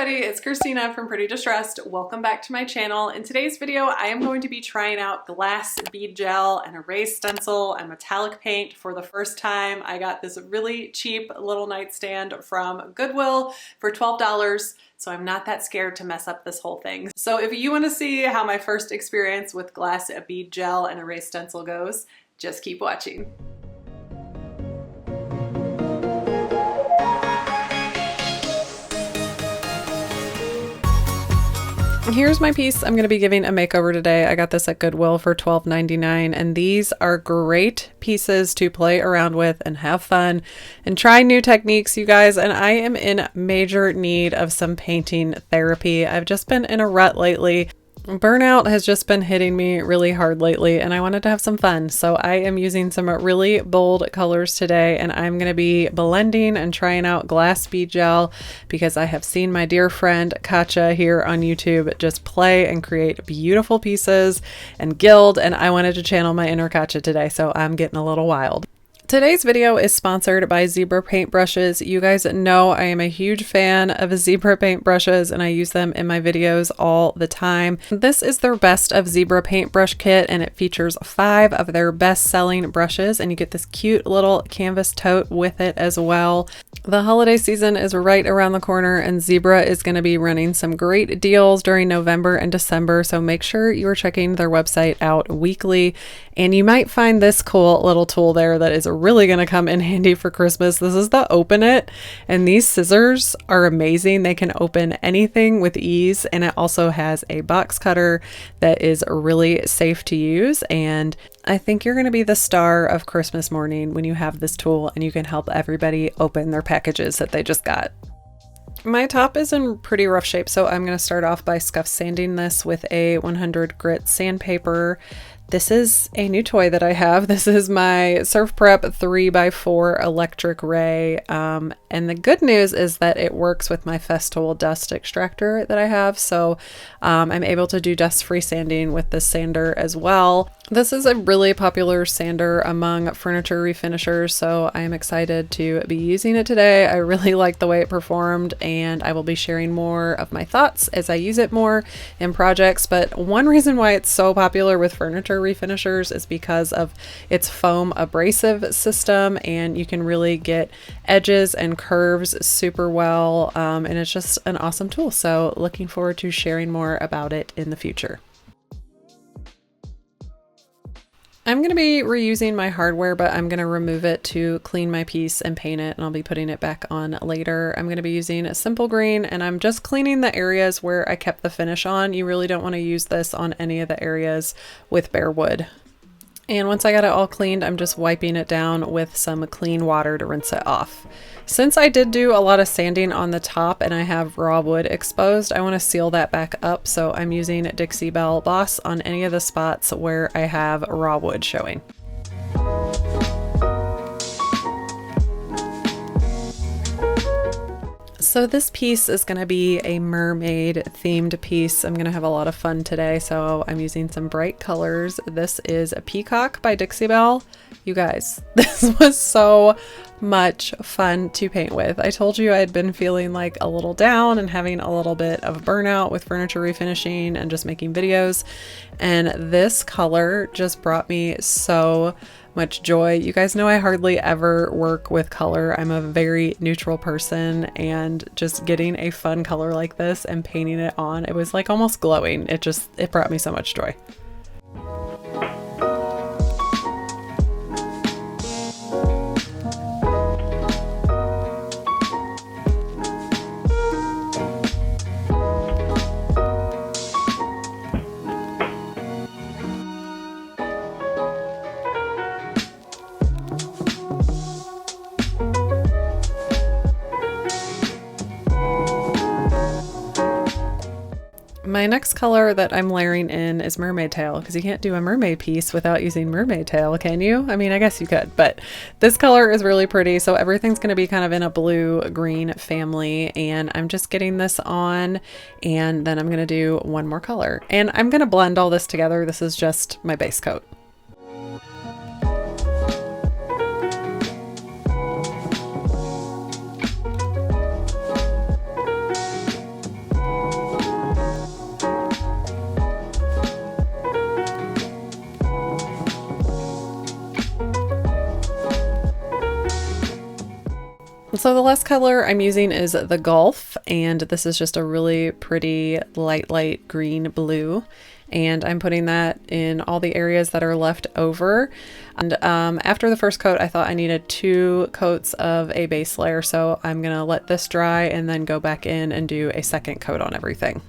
everybody, it's Christina from Pretty Distressed. Welcome back to my channel. In today's video, I am going to be trying out glass bead gel and erase stencil and metallic paint for the first time. I got this really cheap little nightstand from Goodwill for $12, so I'm not that scared to mess up this whole thing. So if you want to see how my first experience with glass bead gel and erase stencil goes, just keep watching. Here's my piece I'm going to be giving a makeover today. I got this at Goodwill for $12.99, and these are great pieces to play around with and have fun and try new techniques, you guys. And I am in major need of some painting therapy. I've just been in a rut lately. Burnout has just been hitting me really hard lately, and I wanted to have some fun. So I am using some really bold colors today, and I'm going to be blending and trying out glass bead gel because I have seen my dear friend Katja here on YouTube just play and create beautiful pieces and gild, and I wanted to channel my inner Katja today, so I'm getting a little wild. Today's video is sponsored by Zebra paintbrushes. You guys know I am a huge fan of Zebra paintbrushes and I use them in my videos all the time. This is their best of Zebra paintbrush kit, and it features 5 of their best selling brushes, and you get this cute little canvas tote with it as well. The holiday season is right around the corner, and Zebra is going to be running some great deals during November and December, so make sure you are checking their website out weekly. And you might find this cool little tool there that is really going to come in handy for Christmas. This is the Open It, and these scissors are amazing. They can open anything with ease, and it also has a box cutter that is really safe to use. And I think you're going to be the star of Christmas morning when you have this tool and you can help everybody open their packages that they just got. My top is in pretty rough shape, so I'm going to start off by scuff sanding this with a 100 grit sandpaper. This is a new toy that I have. This is my Surf Prep 3x4 electric ray. And the good news is that it works with my Festool dust extractor that I have. So I'm able to do dust-free sanding with this sander as well. This is a really popular sander among furniture refinishers, so I am excited to be using it today. I really like the way it performed, and I will be sharing more of my thoughts as I use it more in projects. But one reason why it's so popular with furniture refinishers is because of its foam abrasive system, and you can really get edges and curves super well, and it's just an awesome tool. So looking forward to sharing more about it in the future. I'm going to be reusing my hardware, but I'm going to remove it to clean my piece and paint it, and I'll be putting it back on later. I'm going to be using a simple green, and I'm just cleaning the areas where I kept the finish on. You really don't want to use this on any of the areas with bare wood. And once I got it all cleaned, I'm just wiping it down with some clean water to rinse it off. Since I did do a lot of sanding on the top and I have raw wood exposed, I want to seal that back up. So I'm using Dixie Belle Boss on any of the spots where I have raw wood showing. So this piece is going to be a mermaid themed piece. I'm going to have a lot of fun today, so I'm using some bright colors. This is a Peacock by Dixie Belle. You guys, this was so much fun to paint with. I told you I had been feeling like a little down and having a little bit of burnout with furniture refinishing and just making videos, and this color just brought me so much joy. You guys know I hardly ever work with color. I'm a very neutral person, and just getting a fun color like this and painting it on, it was like almost glowing. It brought me so much joy. My next color that I'm layering in is Mermaid Tail, because you can't do a mermaid piece without using Mermaid Tail, can you? I mean, I guess you could, but this color is really pretty. So everything's going to be kind of in a blue-green family, and I'm just getting this on, and then I'm going to do one more color. And I'm going to blend all this together. This is just my base coat. So the last color I'm using is the Gulf, and this is just a really pretty light green blue. And I'm putting that in all the areas that are left over. And after the first coat, I thought I needed 2 coats of a base layer. So I'm gonna let this dry and then go back in and do a second coat on everything.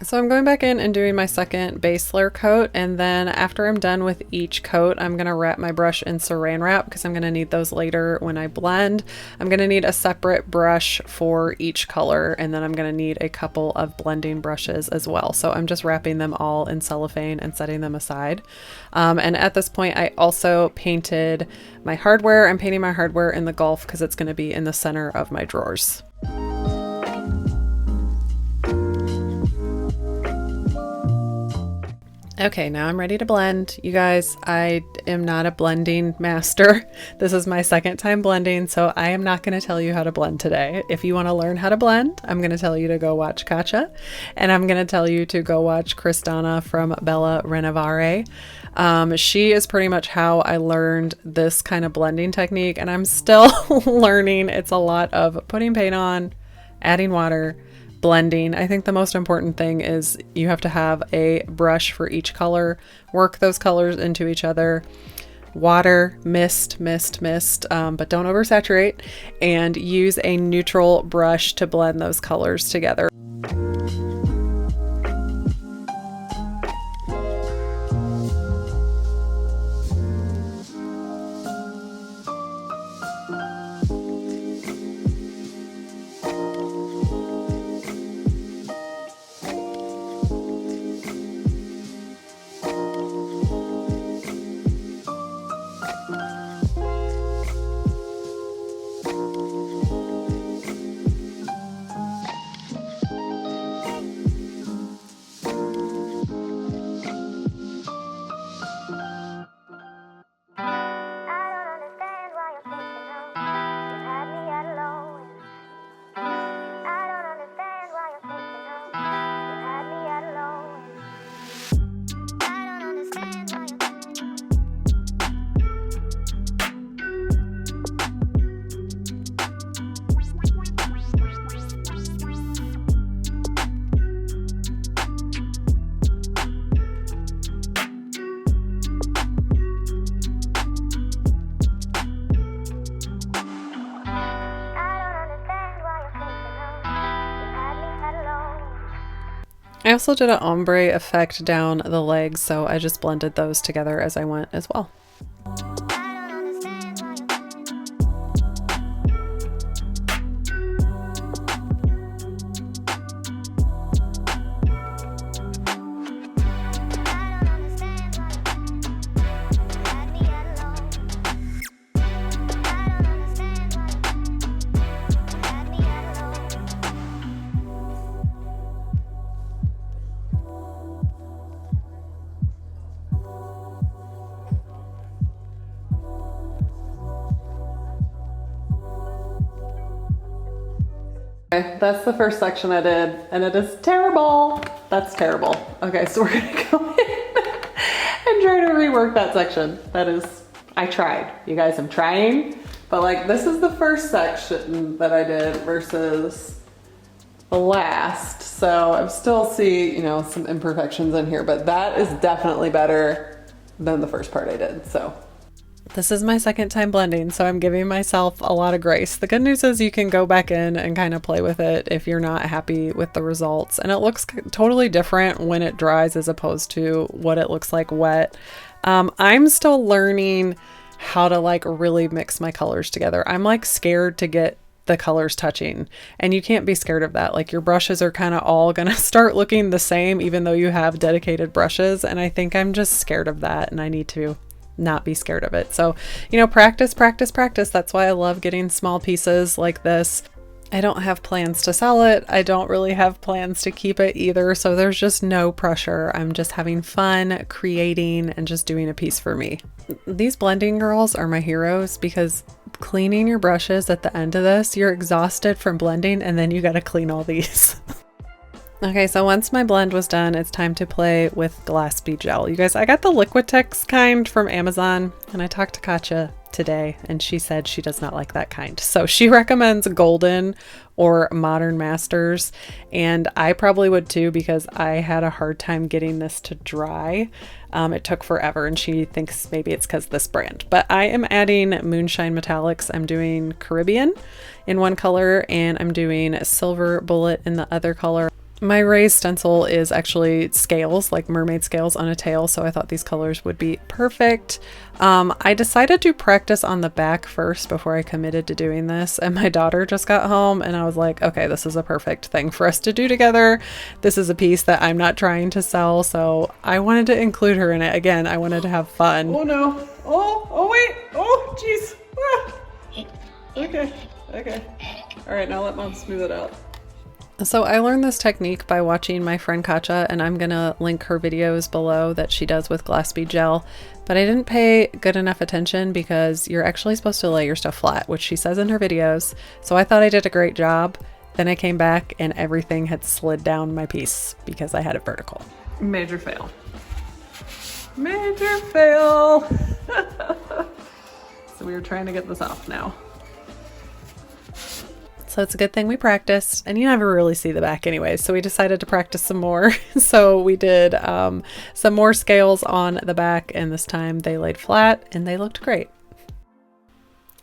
So I'm going back in and doing my second base layer coat, and then after I'm done with each coat, I'm going to wrap my brush in saran wrap because I'm going to need those later when I blend. I'm going to need a separate brush for each color, and then I'm going to need a couple of blending brushes as well. So I'm just wrapping them all in cellophane and setting them aside. And at this point, I also painted my hardware. I'm painting my hardware in the Gulf because it's going to be in the center of my drawers. Okay, now I'm ready to blend. You guys, I am not a blending master. This is my second time blending, so I am not going to tell you how to blend today. If you want to learn how to blend, I'm going to tell you to go watch Katja, and I'm going to tell you to go watch Crys'Dawna from Bella Renovare. She is pretty much how I learned this kind of blending technique, and I'm still learning. It's a lot of putting paint on, adding water, blending. I think the most important thing is you have to have a brush for each color, work those colors into each other, water, mist, but don't oversaturate, and use a neutral brush to blend those colors together. I also did an ombre effect down the legs, so I just blended those together as I went as well. Okay, that's the first section I did, and it is terrible. That's terrible. Okay, so we're gonna go in and try to rework that section. That is, I tried. You guys, I'm trying, but like this is the first section that I did versus the last. So I still see, you know, some imperfections in here, but that is definitely better than the first part I did, so. This is my second time blending, so I'm giving myself a lot of grace. The good news is you can go back in and kind of play with it if you're not happy with the results. And it looks totally different when it dries as opposed to what it looks like wet. I'm still learning how to like really mix my colors together. I'm like scared to get the colors touching, and you can't be scared of that. Like your brushes are kind of all gonna start looking the same even though you have dedicated brushes, and I think I'm just scared of that, and I need to not be scared of it. So, you know, practice. That's why I love getting small pieces like this. I don't have plans to sell it. I don't really have plans to keep it either. So there's just no pressure. I'm just having fun creating and just doing a piece for me. These blending girls are my heroes because cleaning your brushes at the end of this. You're exhausted from blending and then you got to clean all these. Okay, so once my blend was done, it's time to play with glass bead gel. You guys, I got the Liquitex kind from Amazon, and I talked to Katja today, and she said she does not like that kind. So she recommends Golden or Modern Masters, and I probably would too because I had a hard time getting this to dry. It took forever, and she thinks maybe it's because this brand. But I am adding Moonshine Metallics. I'm doing Caribbean in one color, and I'm doing Silver Bullet in the other color. My raised stencil is actually scales, like mermaid scales on a tail, so I thought these colors would be perfect. I decided to practice on the back first before I committed to doing this, and my daughter just got home and I was like, okay, this is a perfect thing for us to do together. This is a piece that I'm not trying to sell, so I wanted to include her in it. Again, I wanted to have fun. Oh no. Oh wait. Oh, jeez. Ah. Okay. All right, now let Mom smooth it out. So I learned this technique by watching my friend Katja, and I'm gonna link her videos below that she does with glass bead gel, but I didn't pay good enough attention because you're actually supposed to lay your stuff flat, which she says in her videos. So I thought I did a great job. Then I came back and everything had slid down my piece because I had it vertical. Major fail. Major fail. So we were trying to get this off now. So it's a good thing we practiced, and you never really see the back anyways, so we decided to practice some more. So we did some more scales on the back, and this time they laid flat and they looked great.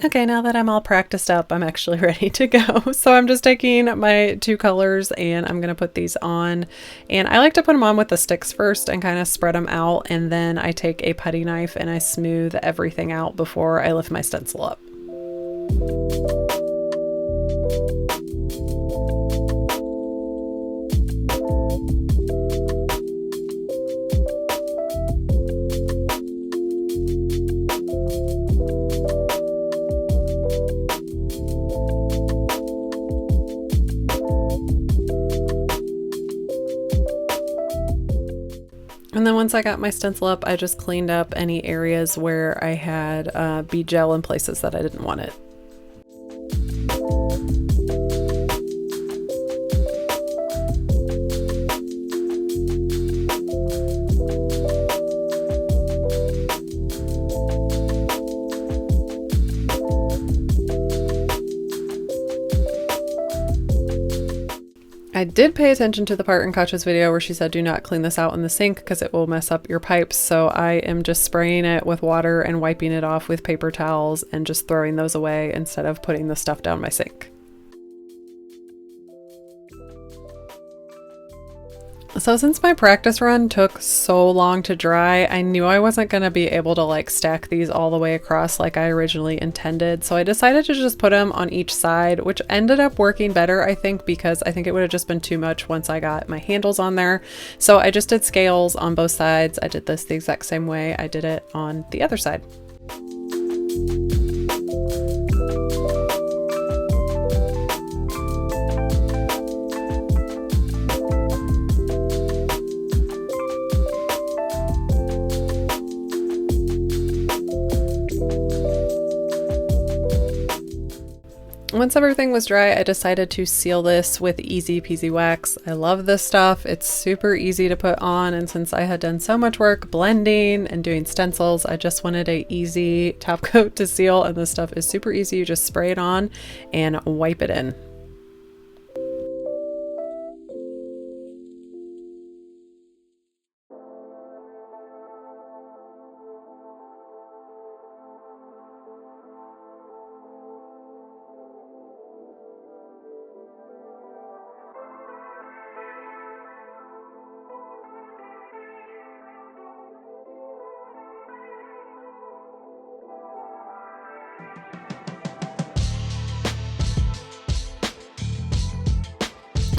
Okay, now that I'm all practiced up, I'm actually ready to go. So I'm just taking my two colors and I'm gonna put these on, and I like to put them on with the sticks first and kind of spread them out, and then I take a putty knife and I smooth everything out before I lift my stencil up. And then once I got my stencil up, I just cleaned up any areas where I had bead gel in places that I didn't want it. I did pay attention to the part in Katja's video where she said do not clean this out in the sink because it will mess up your pipes. So I am just spraying it with water and wiping it off with paper towels and just throwing those away instead of putting the stuff down my sink. So since my practice run took so long to dry, I knew I wasn't going to be able to like stack these all the way across like I originally intended. So I decided to just put them on each side, which ended up working better, I think, because I think it would have just been too much once I got my handles on there. So I just did scales on both sides. I did this the exact same way I did it on the other side. Once everything was dry, I decided to seal this with Easy Peasy Wax. I love this stuff. It's super easy to put on, and since I had done so much work blending and doing stencils, I just wanted a easy top coat to seal, and this stuff is super easy. You just spray it on and wipe it in.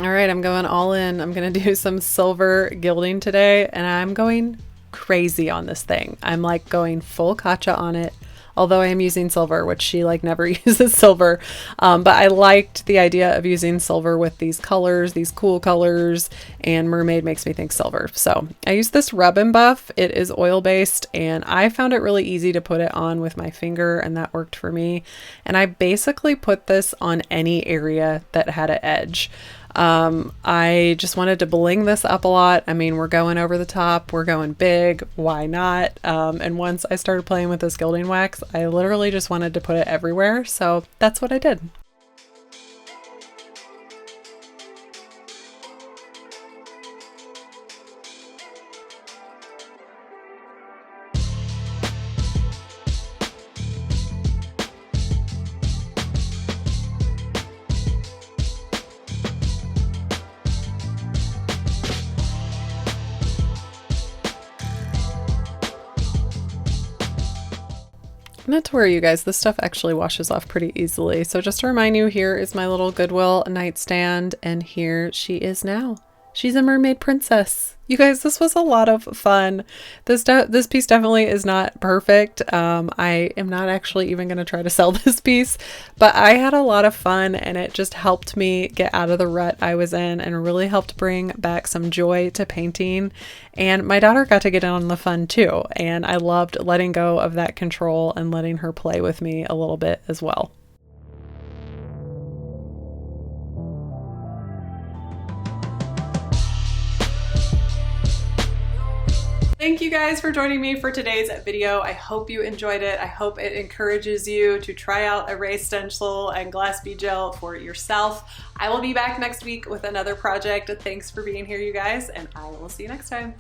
All right, I'm going all in. I'm going to do some silver gilding today, and I'm going crazy on this thing. I'm like going full Katja on it. although I am using silver, which she like never uses silver. But I liked the idea of using silver with these colors, these cool colors, and mermaid makes me think silver. So I used this Rub and Buff. It is oil based, and I found it really easy to put it on with my finger, and that worked for me. And I basically put this on any area that had an edge. I just wanted to bling this up a lot. I mean, we're going over the top, we're going big, why not? And once I started playing with this gilding wax, I literally just wanted to put it everywhere. So that's what I did. Not to worry, you guys, this stuff actually washes off pretty easily. So just to remind you, here is my little Goodwill nightstand, and here she is now. She's a mermaid princess. You guys, this was a lot of fun. This piece definitely is not perfect. I am not actually even going to try to sell this piece, but I had a lot of fun, and it just helped me get out of the rut I was in and really helped bring back some joy to painting. And my daughter got to get in on the fun too, and I loved letting go of that control and letting her play with me a little bit as well. Thank you guys for joining me for today's video. I hope you enjoyed it. I hope it encourages you to try out a raised stencil and glass bead gel for yourself. I will be back next week with another project. Thanks for being here, you guys, and I will see you next time.